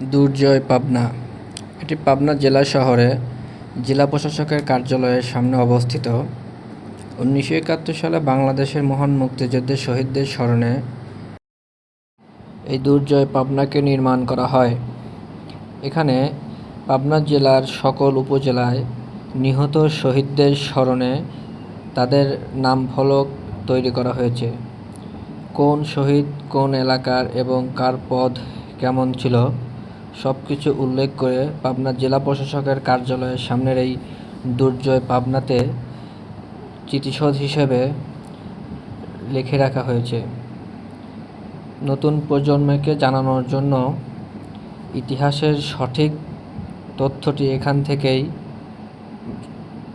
দুর্জয় পাবনা। এটি পাবনা জেলা শহরে জেলা প্রশাসকের কার্যালয়ের সামনে অবস্থিত। 1971 সালে বাংলাদেশের মহান মুক্তিযুদ্ধের শহীদদের স্মরণে এই দুর্জয় পাবনাকে নির্মাণ করা হয়। এখানে পাবনা জেলার সকল উপজেলায় নিহত শহীদদের স্মরণে তাদের নাম ফলক তৈরি করা হয়েছে। কোন শহীদ কোন এলাকার এবং কার পদ কেমন ছিল সব কিছু উল্লেখ করে পাবনা জেলা প্রশাসকের কার্যালয়ের সামনের এই দুর্জয় পাবনাতে স্মৃতিসৌধ হিসেবে লিখে রাখা হয়েছে। নতুন প্রজন্মকে জানানোর জন্য ইতিহাসের সঠিক তথ্যটি এখান থেকেই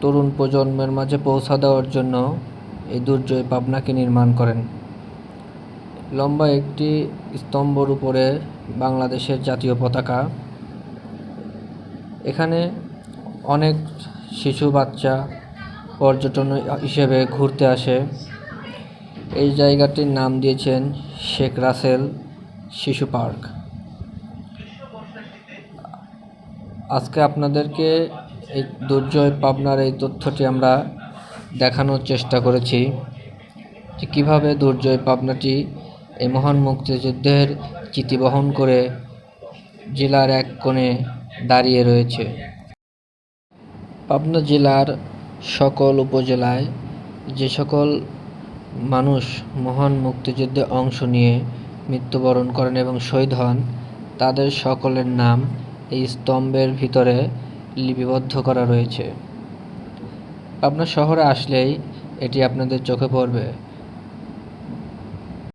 তরুণ প্রজন্মের মাঝে পৌঁছা দেওয়ার জন্য এই দুর্জয় পাবনাকে নির্মাণ করেন। লম্বা একটি স্তম্ভর উপরে বাংলাদেশের জাতীয় পতাকা। এখানে অনেক শিশু বাচ্চা পর্যটন হিসেবে ঘুরতে আসে। এই জায়গাটির নাম দিয়েছেন শেখ রাসেল শিশু পার্ক। আজকে আপনাদেরকে এই দুর্জয় পাবনার এই তথ্যটি আমরা দেখানোর চেষ্টা করেছি যে কীভাবে দুর্জয় পাবনাটি এই মহান মুক্তিযুদ্ধের স্মৃতি বহন করে জেলার এক কোণে দাঁড়িয়ে রয়েছে। পাবনা জেলার সকল উপজেলায় যে সকল মানুষ মহান মুক্তিযুদ্ধে অংশ নিয়ে মৃত্যুবরণ করেন এবং শহীদ হন তাদের সকলের নাম এই স্তম্ভের ভিতরে লিপিবদ্ধ করা রয়েছে। পাবনা শহরে আসলেই এটি আপনাদের চোখে পড়বে।